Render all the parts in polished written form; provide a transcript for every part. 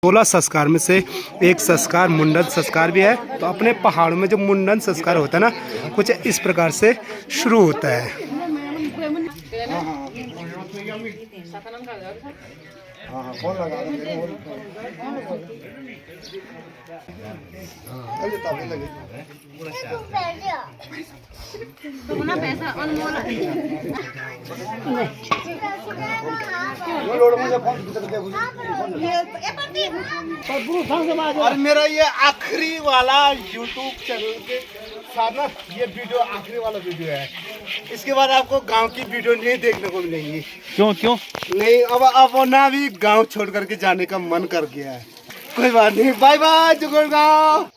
16 संस्कार में से एक संस्कार मुंडन संस्कार भी है। तो अपने पहाड़ों में जो मुंडन संस्कार होता है ना, कुछ इस प्रकार से शुरू होता है। और मेरा ये आखिरी वाला YouTube चैनल के साथ ना, ये वीडियो आखिरी वाला वीडियो है। इसके बाद आपको गांव की वीडियो नहीं देखने को मिलेंगी। क्यों नहीं, अब ना भी गांव छोड़ करके जाने का मन कर गया है। कोई बात नहीं, बाय बाय जुगड़गांव।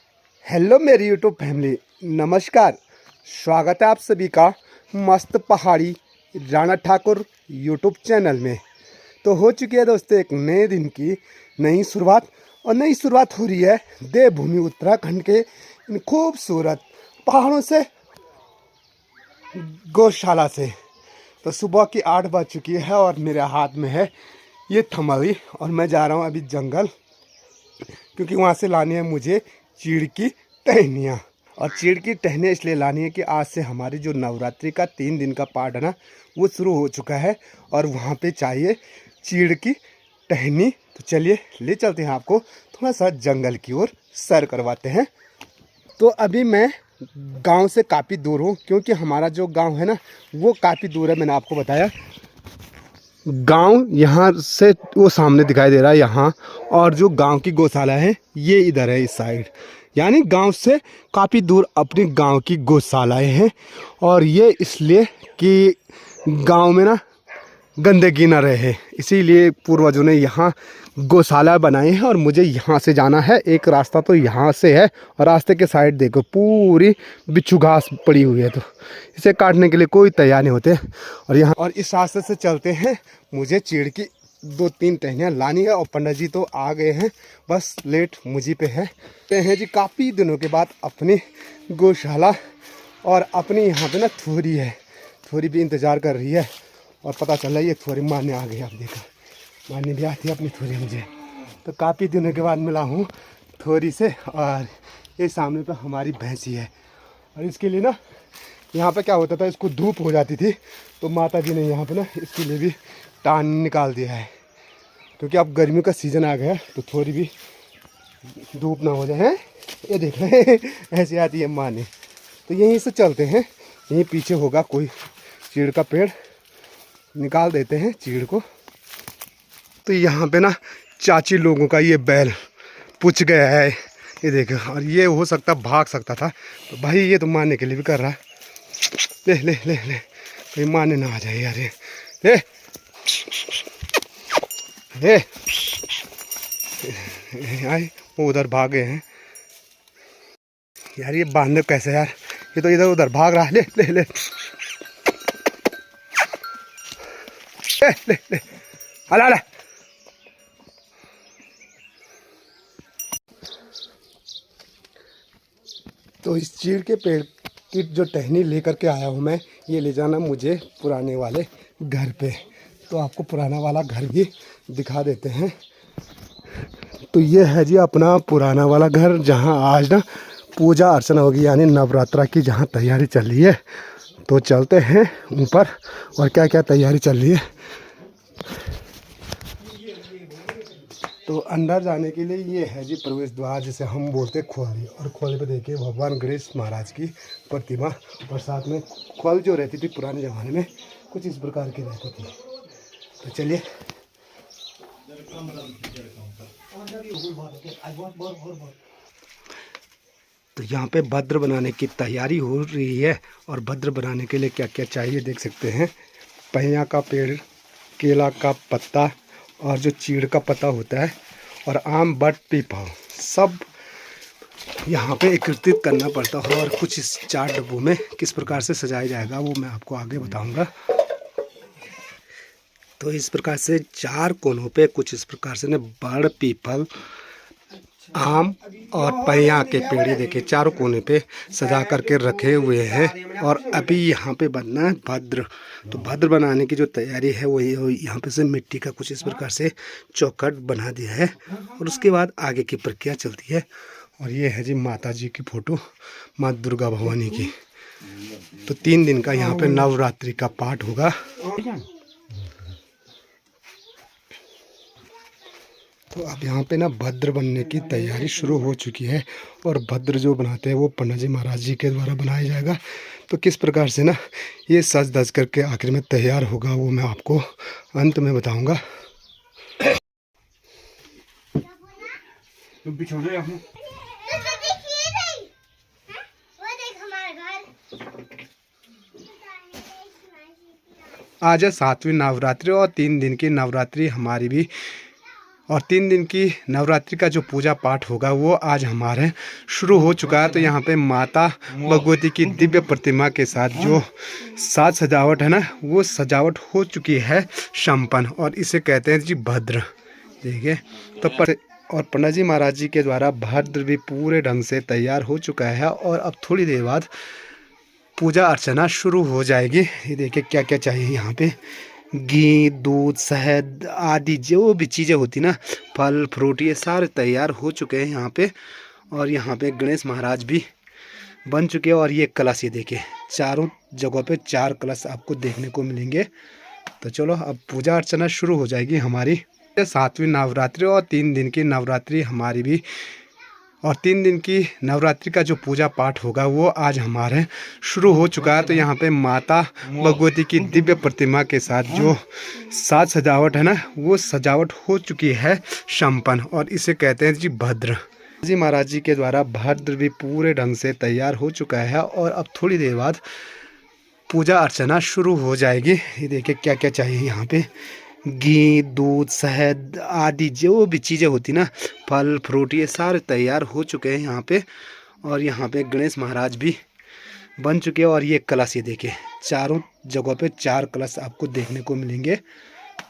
हेलो मेरी YouTube फैमिली, नमस्कार। स्वागत है आप सभी का मस्त पहाड़ी राणा ठाकुर YouTube चैनल में। तो हो चुकी है दोस्तों एक नए दिन की नई शुरुआत, और नई शुरुआत हो रही है देवभूमि उत्तराखंड के इन खूबसूरत पहाड़ों से, गौशाला से। तो सुबह की 8 बज चुकी है और मेरे हाथ में है ये थमली, और मैं जा रहा हूँ अभी जंगल, क्योंकि वहाँ से लानी है मुझे चीड़ की टहनियाँ। और चीड़ की टहनियाँ इसलिए लानी है कि आज से हमारी जो नवरात्रि का 3 दिन का पाठ है ना, वो शुरू हो चुका है, और वहाँ पे चाहिए चीड़ की टहनी। तो चलिए ले चलते हैं आपको थोड़ा सा जंगल की ओर सैर करवाते हैं। तो अभी मैं गांव से काफ़ी दूर हूँ, क्योंकि हमारा जो गांव है ना, वो काफ़ी दूर है। मैंने आपको बताया गांव यहाँ से वो सामने दिखाई दे रहा है यहाँ, और जो गांव की गौशाला है ये इधर है इस साइड। यानी गांव से काफ़ी दूर अपने गांव की गौशालाएँ हैं। और ये इसलिए कि गांव में ना गंदगी न रहे, इसीलिए पूर्वजों ने यहाँ गौशाला बनाए हैं। और मुझे यहाँ से जाना है, एक रास्ता तो यहाँ से है, और रास्ते के साइड देखो पूरी बिच्छू घास पड़ी हुई है, तो इसे काटने के लिए कोई तैयार नहीं होते। और इस रास्ते से चलते हैं। मुझे चीड़ की 2-3 टहनियाँ लानी है, और पंडित जी तो आ गए हैं, बस लेट मुझी पे है। हैं जी काफ़ी दिनों के बाद अपनी गौशाला, और अपनी यहाँ पे ना थोरी है, थोरी भी इंतज़ार कर रही है। और पता चला ये थोड़ी मारने आ गई। अब देखा, मारने भी आती है अपनी थोड़ी मुझे। तो काफ़ी दिनों के बाद मिला हूँ थोड़ी से। और ये सामने पे हमारी भैंसी है, और इसके लिए ना यहाँ पे क्या होता था, इसको धूप हो जाती थी, तो माता जी ने यहाँ पे ना इसके लिए भी टान निकाल दिया है, क्योंकि अब गर्मियों का सीज़न आ गया, तो थोड़ी भी धूप ना हो जाए। हैं ये देख रहे हैं ऐसी आती है माने। तो यहीं से चलते हैं, यहीं पीछे होगा कोई चीड़ का पेड़, निकाल देते हैं चीड़ को। तो यहाँ पे ना चाची लोगों का ये बैल पुछ गया है, ये देखो। और ये हो सकता भाग सकता था, तो भाई ये तो मारने के लिए भी कर रहा है। ले ले ले ले, कहीं मारने ना आ जाए यार। ये ले ले आए, वो उधर भागे हैं यार। ये बांधने कैसे यार, ये तो इधर उधर भाग रहा है। ले ले ले ले ले, हला हला। तो इस चीड़ के पेड़ की जो टहनी लेकर के आया हूँ मैं, ये ले जाना मुझे पुराने वाले घर पे। तो आपको पुराना वाला घर भी दिखा देते हैं। तो ये है जी अपना पुराना वाला घर, जहाँ आज ना पूजा अर्चना होगी, यानी नवरात्रा की जहाँ तैयारी चल रही है। तो चलते हैं ऊपर, और क्या क्या तैयारी चल रही है। तो अंदर जाने के लिए ये है जी प्रवेश द्वार, जिसे हम बोलते हैं खोली। और खोली पे देखिए भगवान गणेश महाराज की प्रतिमा, और साथ में खोल जो रहती थी पुराने ज़माने में कुछ इस प्रकार की रहती थी। तो चलिए, तो यहाँ पे भद्र बनाने की तैयारी हो रही है। और भद्र बनाने के लिए क्या क्या चाहिए देख सकते हैं। पहिया का पेड़, केला का पत्ता, और जो चीड़ का पत्ता होता है, और आम, बट, पीपल, सब यहाँ पे एकत्रित करना पड़ता है। और कुछ इस 4 डब्बों में किस प्रकार से सजाया जाएगा वो मैं आपको आगे बताऊंगा। तो इस प्रकार से 4 कोनों पे कुछ इस प्रकार से न बड़, पीपल, आम और पैया के पेड़ देखिए चारों कोने पे सजा करके रखे हुए हैं। और अभी यहाँ पे बनना है भद्र। तो भद्र बनाने की जो तैयारी है वो ये यहाँ पे से मिट्टी का कुछ इस प्रकार से चौखट बना दिया है और उसके बाद आगे की प्रक्रिया चलती है। और ये है जी माता जी की फोटो, माँ दुर्गा भवानी की। तो 3 दिन का यहाँ पे नवरात्रि का पाठ होगा। तो अब यहाँ पे ना भद्र बनने की तैयारी शुरू हो चुकी है। और भद्र जो बनाते हैं वो पंडित जी महाराज जी के द्वारा बनाया जाएगा। तो किस प्रकार से ना ये सज धज करके आखिर में तैयार होगा वो मैं आपको अंत में बताऊंगा। आज है 7वीं नवरात्रि और 3 दिन की नवरात्रि हमारी भी। और 3 दिन की नवरात्रि का जो पूजा पाठ होगा वो आज हमारे शुरू हो चुका है। तो यहाँ पे माता भगवती की दिव्य प्रतिमा के साथ जो साज सजावट है ना वो सजावट हो चुकी है संपन्न। और इसे कहते हैं जी भद्र। देखिए तो और पंडित जी महाराज जी के द्वारा भद्र भी पूरे ढंग से तैयार हो चुका है। और अब थोड़ी देर बाद पूजा अर्चना शुरू हो जाएगी। ये देखिए क्या क्या चाहिए यहाँ पे, घी, दूध, शहद आदि जो भी चीज़ें होती ना, फल फ्रूट, ये सारे तैयार हो चुके हैं यहाँ पे। और यहाँ पे गणेश महाराज भी बन चुके हैं। और ये कलश, ये देखिए चारों जगहों पे 4 कलश आपको देखने को मिलेंगे। तो चलो अब पूजा अर्चना शुरू हो जाएगी हमारी। 7वीं नवरात्रि और 3 दिन की नवरात्रि हमारी भी। और 3 दिन की नवरात्रि का जो पूजा पाठ होगा वो आज हमारे शुरू हो चुका है। तो यहाँ पे माता भगवती की दिव्य प्रतिमा के साथ जो साज सजावट है ना वो सजावट हो चुकी है संपन्न। और इसे कहते हैं जी भद्र। जी महाराज जी के द्वारा भद्र भी पूरे ढंग से तैयार हो चुका है। और अब थोड़ी देर बाद पूजा अर्चना शुरू हो जाएगी। ये देखिए क्या क्या चाहिए यहाँ पे, घी, दूध, शहद आदि जो भी चीज़ें होती ना, फल फ्रूट, ये सारे तैयार हो चुके हैं यहाँ पे। और यहाँ पे गणेश महाराज भी बन चुके हैं। और ये कलश, ये देखिए चारों जगहों पे 4 कलश आपको देखने को मिलेंगे।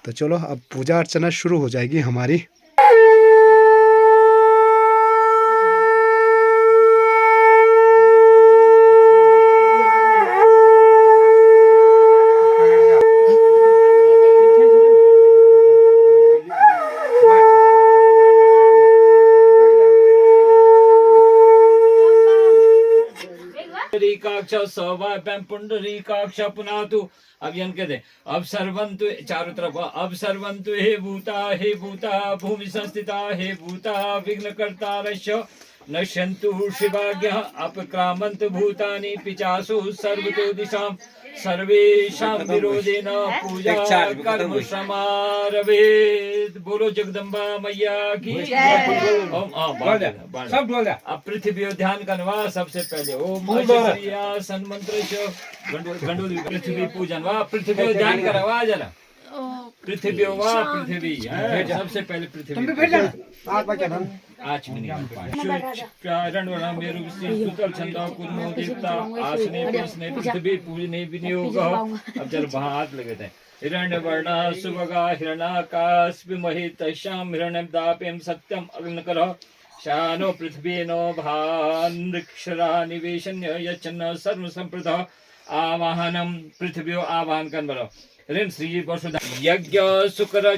तो चलो अब पूजा अर्चना शुरू हो जाएगी हमारी। पुंडरीकाक्ष सौभाग्यं पुंडरीकाक्ष पुनातु। अब यन कहते अब सर्वंतु चारों तरफ अब सर्वंतु हे भूता भूमि संस्थिता हे भूता विघ्न कर्ता नश्यन्तु शिवाज्ञः अपक्रामन्तु भूतानि पिचासु सर्वतो दिशां सर्वेषां विरोधेन पूजा कर्म समारभेत्। बोलो जगदम्बा मैया की। ओम सब बोल। अब पृथ्वी ध्यान करवा सबसे पहले ओम आसन मंत्र गंडोली पृथ्वी पूजन वा पृथ्वी ध्यान करवा जरा पृथ्वी वा पृथ्वी सबसे पहले पृथ्वी 8 आसने पृथ्वी पूजने विनियोग। अब जल वहां हाथ लगे थे। हिरण्य वर्ण सुभगा हिरण्याकास्महि तस्याम हिरण्यदापेम सत्यम अग्नकर शानो पृथ्वी नो भान्क्षरा निवेशन्य यच्छन्न सर्व संप्रद आवाहनम पृथ्वी आवाहन कर बरो ऋण श्री वसुधा यज्ञ शुक्र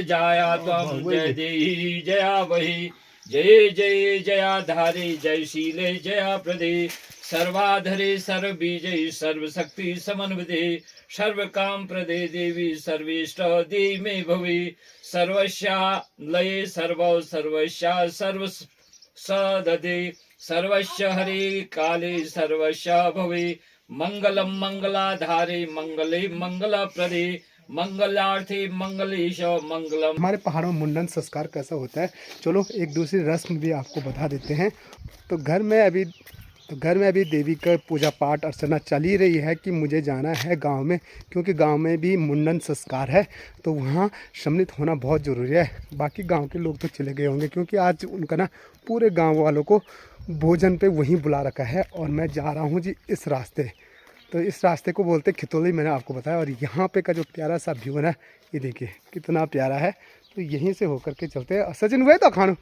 जाया त्वं जय देहि जया वही जय जय जया धारे जय शीले जया प्रदे सर्वाधरे सर्वबीजय सर्वशक्ति समन्विते सर्व काम प्रदे देवी सर्वेष्ट देवी मे भवे सर्वस्या लये सर्वस्या सर्व सददे सर्वस्य हरे काले सर्वस्य भवे मंगलम मंगलाधारे मंगले मंगला प्रदे मंगलार्थे मंगलेश मंगलम। हमारे पहाड़ों में मुंडन संस्कार कैसा होता है, चलो एक दूसरी रस्म भी आपको बता देते हैं। तो घर में अभी देवी का पूजा पाठ अर्चना चल ही रही है कि मुझे जाना है गांव में, क्योंकि गांव में भी मुंडन संस्कार है। तो वहाँ सम्मिलित होना बहुत ज़रूरी है। बाकी गांव के लोग तो चले गए होंगे, क्योंकि आज उनका ना पूरे गांव वालों को भोजन पे वहीं बुला रखा है। और मैं जा रहा हूँ जी इस रास्ते। तो इस रास्ते को बोलते खितौली, मैंने आपको बताया। और यहाँ पे का जो प्यारा सा व्यू है ना, ये देखिए कितना प्यारा है। तो यहीं से होकर के चलते हैं। सचिन हुए तो खानो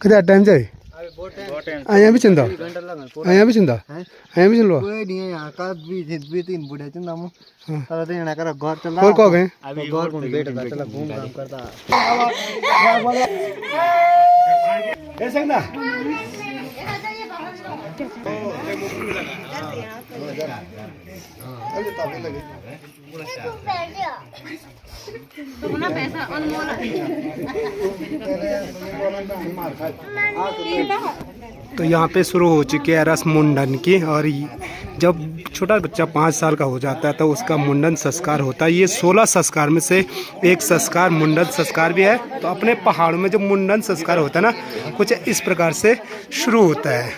कितना टाइम जाए आया भी चिंता आया भी चिंता आया भी चलो कोई नहीं है यहाँ का भी तीन बुढ़े चिंता मु तारा तो यहाँ का घर चला और कहो गए घर कौन बैठा चला घूम घाम करता ऐसे ना तो यहाँ पे शुरू हो चुकी है रस्म मुंडन की। और जब छोटा बच्चा 5 साल का हो जाता है तो उसका मुंडन संस्कार होता है। ये 16 संस्कार में से एक संस्कार मुंडन संस्कार भी है। तो अपने पहाड़ों में जो मुंडन संस्कार होता है ना कुछ इस प्रकार से शुरू होता है।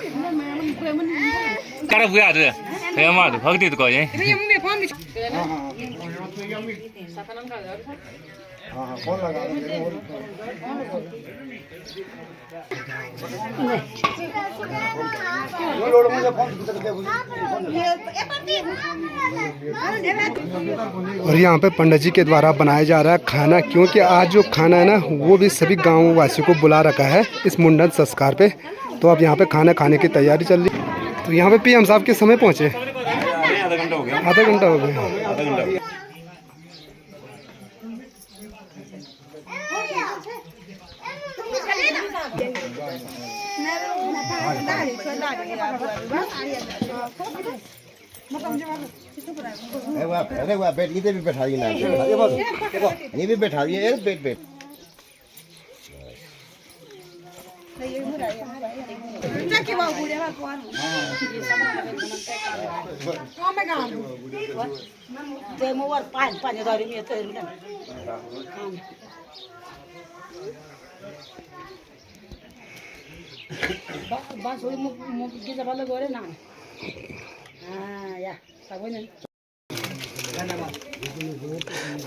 और यहाँ पे पंडित जी के द्वारा बनाया जा रहा है खाना, क्योंकि आज जो खाना है ना वो भी सभी गाँव वासियों को बुला रखा है इस मुंडन संस्कार पे। तो अब यहाँ पे खाना खाने की तैयारी चल रही है। तो यहाँ पे पीएम साहब के समय पहुँचे, आधा घंटा हो गया। अरे वाह बैठ इधर भी बैठा दिए ना ये भी बैठा दिए बैठ बैठ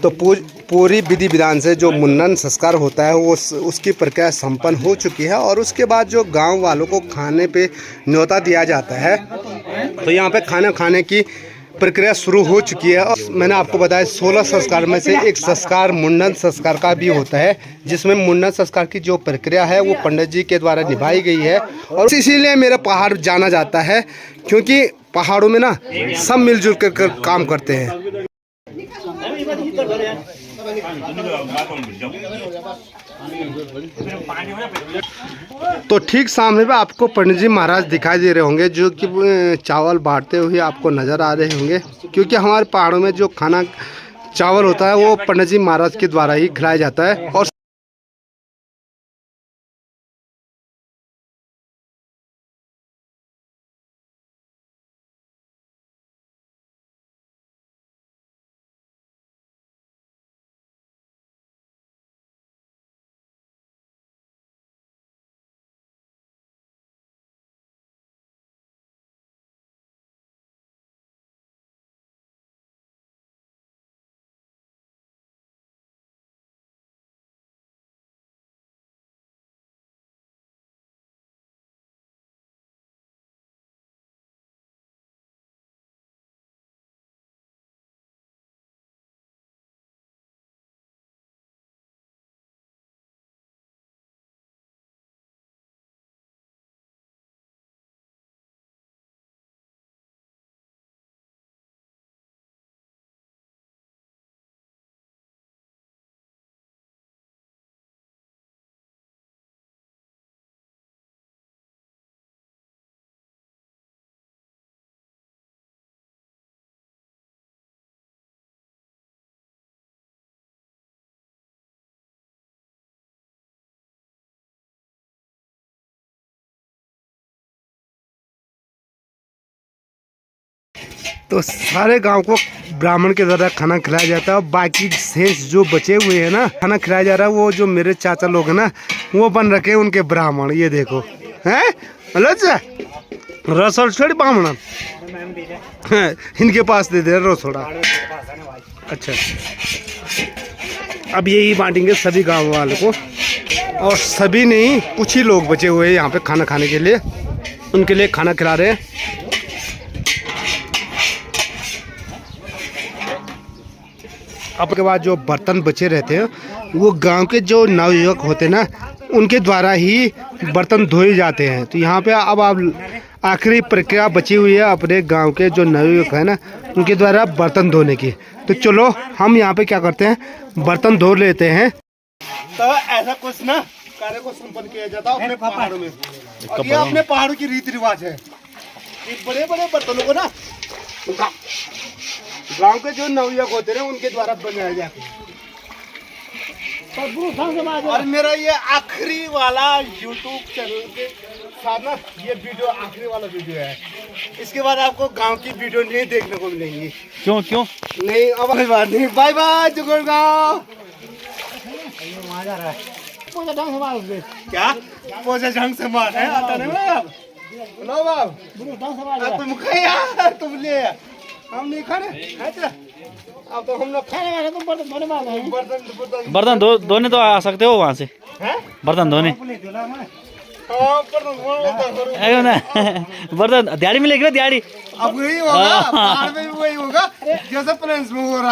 तो पूरी विधि विधान से जो मुंडन संस्कार होता है वो उसकी प्रक्रिया संपन्न हो चुकी है। और उसके बाद जो गांव वालों को खाने पे न्योता दिया जाता है। तो यहाँ पे खाना खाने की प्रक्रिया शुरू हो चुकी है। और मैंने आपको बताया 16 संस्कार में से एक संस्कार मुंडन संस्कार का भी होता है, जिसमें मुंडन संस्कार की जो प्रक्रिया है वो पंडित जी के द्वारा निभाई गई है। और इसीलिए मेरा पहाड़ जाना जाता है, क्योंकि पहाड़ों में ना सब मिलजुल कर काम करते हैं। तो ठीक सामने पे आपको पंडित जी महाराज दिखाई दे रहे होंगे, जो कि चावल बांटते हुए आपको नजर आ रहे होंगे। क्योंकि हमारे पहाड़ों में जो खाना चावल होता है वो पंडित जी महाराज के द्वारा ही खिलाया जाता है। और तो सारे गांव को ब्राह्मण के द्वारा खाना खिलाया जाता है। और बाकी शेष जो बचे हुए हैं ना खाना खिलाया जा रहा है, वो जो मेरे चाचा लोग हैं ना वो बन रखे उनके ब्राह्मण। ये देखो हैं रसोड़ छोड़ी ब्राह्मण इनके पास दे दे रसोड़ा। अच्छा अब यही बांटेंगे सभी गाँव वालों को। और सभी नहीं कुछ ही लोग बचे हुए हैं यहाँ पे खाना खाने के लिए, उनके लिए खाना खिला रहे हैं। अब के बाद जो बर्तन बचे रहते हैं वो गांव के जो नवयुवक होते हैं ना उनके द्वारा ही बर्तन धोए जाते हैं। तो यहाँ पे अब आप आखिरी प्रक्रिया बची हुई है अपने गांव के जो नवयुवक है ना उनके द्वारा बर्तन धोने की। तो चलो हम यहाँ पे क्या करते हैं बर्तन धो लेते हैं। तो ऐसा कुछ ना कार्य को संपन्न किया जाता है अपने पहाड़ों में और ये अपने पहाड़ों की रीति रिवाज है। बड़े बड़े बर्तनों को ना गांव के जो नवयुवक होते हैं उनके द्वारा बनाए जाते हैं। और मेरा ये आखिरी वाला YouTube चैनल के साथ ना ये वीडियो आखिरी वाला वीडियो है। इसके बाद आपको गांव की वीडियो नहीं देखने को मिलेंगी। क्यों क्यों? नहीं अब कोई बात नहीं। बाय बाय जुगड़ गाँव। क्या पोजा ढंग से मार है आता नहीं बाब लो बाब तुम खाया तुम ले हम नहीं खा रहे अब तो हम लोग खाने वाले तुम बर्तन धोने वाले हैं। बर्तन धोने तो आ सकते हो वहाँ से बर्तन धोने। बर्तन दिहाड़ी मिलेगी ना दिहाड़ी। अब वही होगा पहाड़ में भी वही होगा जैसा प्लेन्स में हो रहा है।